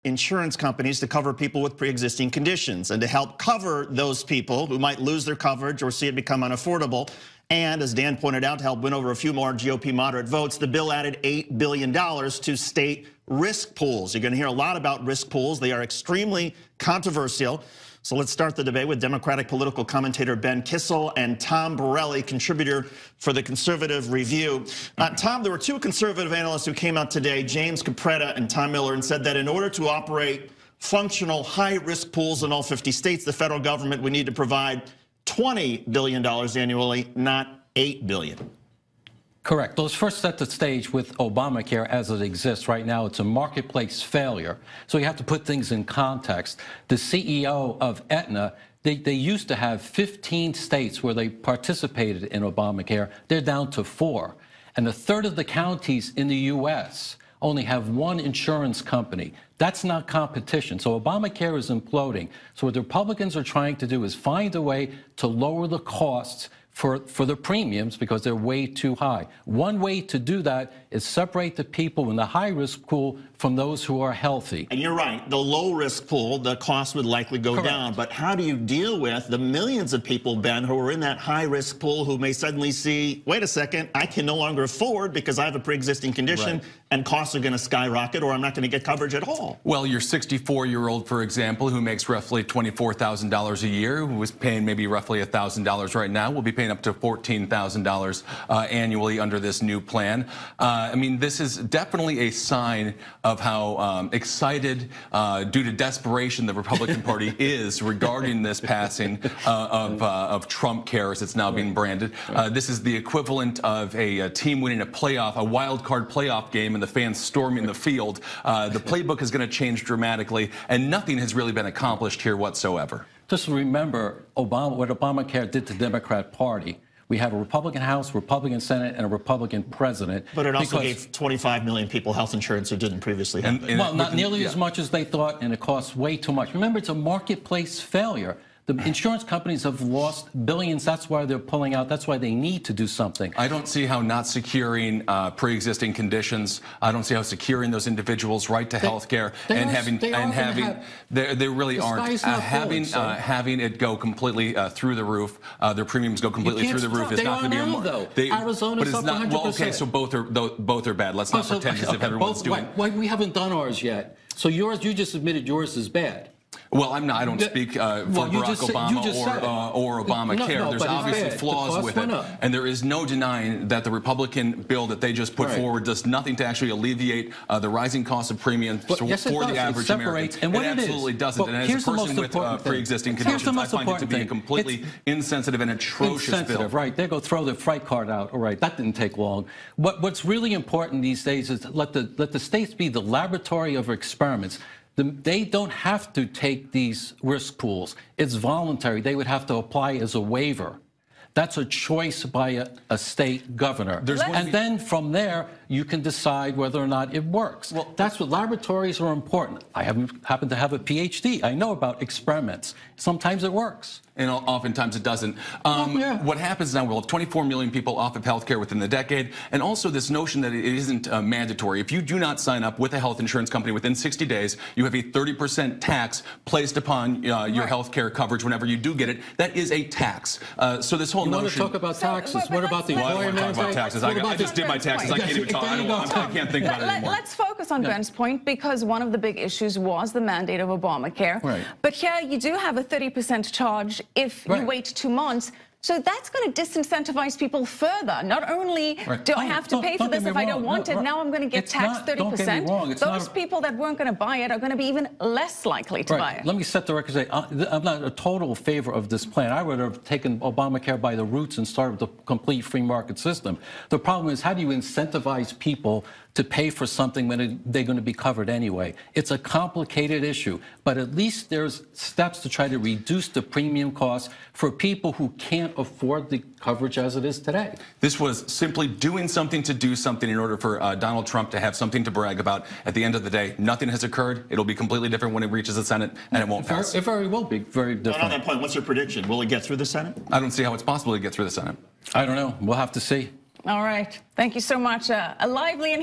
insurance companies to cover people with pre-existing conditions and to help cover those people who might lose their coverage or see it become unaffordable. And as Dan pointed out, to help win over a few more GOP moderate votes, the bill added $8 billion to state risk pools. You're going to hear a lot about risk pools. They are extremely controversial. So let's start the debate with Democratic political commentator Ben Kissel and Tom Borelli, contributor for the Conservative Review. Tom, there were two conservative analysts who came out today, James Capretta and Tom Miller, and said that in order to operate functional high-risk pools in all 50 states, the federal government would need to provide $20 billion annually, not $8 billion. Correct. Those first set the stage with Obamacare as it exists right now. It's a marketplace failure. So you have to put things in context. The CEO of Aetna, they used to have 15 states where they participated in Obamacare. They're down to 4. And a third of the counties in the U.S. only have one insurance company. That's not competition. So Obamacare is imploding. So what the Republicans are trying to do is find a way to lower the costs for the premiums because they're way too high. One way to do that is separate the people in the high-risk pool from those who are healthy. And you're right. The low-risk pool, the cost would likely go down. But how do you deal with the millions of people, Ben, who are in that high-risk pool who may suddenly see, wait a second, I can no longer afford because I have a pre-existing condition and costs are going to skyrocket or I'm not going to get coverage at all? Well, your 64-year-old, for example, who makes roughly $24,000 a year, who is paying maybe roughly $1,000 right now, will be paying up to $14,000 annually under this new plan. I mean, this is definitely a sign of how excited, due to desperation, the Republican Party is regarding this passing of Trump Care, as it's now being branded. This is the equivalent of a team winning a wild card playoff game and the fans storming the field. The playbook is going to change dramatically, and nothing has really been accomplished here whatsoever. Just remember what Obamacare did to the Democrat Party. We have a Republican House, Republican Senate, and a Republican president. But it also gave 25 million people health insurance who didn't previously have it. Well, not nearly as much as they thought, and it costs way too much. Remember, it's a marketplace failure. The insurance companies have lost billions. That's why they're pulling out. That's why they need to do something. I don't see how not securing pre-existing conditions. I don't see how securing those individuals' right to health care and they really aren't having it go completely through the roof. Their premiums go completely through the roof. It's not going to be Arizona's up 100%. Well, okay, so both are bad. Let's not pretend as if everyone's doing. We haven't done ours yet. So you just admitted yours is bad. Well, I'm not. I don't speak for Barack Obama or Obamacare. There's obviously flaws with it, and there is no denying that the Republican bill that they just put forward does nothing to actually alleviate the rising cost of premiums for the average American. It absolutely doesn't. And as a person with pre-existing conditions, I find it to be a completely insensitive and atrocious bill. Right? They go throw the fright card out. All right, that didn't take long. What's really important these days is let the states be the laboratory of experiments. They don't have to take these risk pools. It's voluntary. They would have to apply as a waiver. That's a choice by a state governor. And then from there, you can decide whether or not it works. Well, that's what laboratories are important. I happen to have a PhD. I know about experiments. Sometimes it works. And oftentimes it doesn't. What happens now, we'll have 24 million people off of health care within the decade, and also this notion that it isn't mandatory. If you do not sign up with a health insurance company within 60 days, you have a 30% tax placed upon your health care coverage whenever you do get it. That is a tax. So this whole notion... You want to talk about taxes? What about the employer mandate? Talk about taxes. I just did my taxes. I can't even talk. I can't think about it anymore. Let's focus on Ben's point, because one of the big issues was the mandate of Obamacare. Right. But here you do have a 30% charge if you wait 2 months. So that's going to disincentivize people further. Not only do I have to pay for this if I don't want it, now I'm going to get taxed 30%. Those people that weren't going to buy it are going to be even less likely to buy it. Let me set the record straight. I'm not a total favor of this plan. I would have taken Obamacare by the roots and started the complete free market system. The problem is, how do you incentivize people to pay for something when they're going to be covered anyway? It's a complicated issue, but at least there's steps to try to reduce the premium costs for people who can't afford the coverage as it is today. This was simply doing something to do something in order for Donald Trump to have something to brag about. At the end of the day, nothing has occurred. It'll be completely different when it reaches the Senate, and it won't pass. It very will be very different. On that point, what's your prediction? Will it get through the Senate? I don't see how it's possible to get through the Senate. I don't know. We'll have to see. All right. Thank you so much. A lively and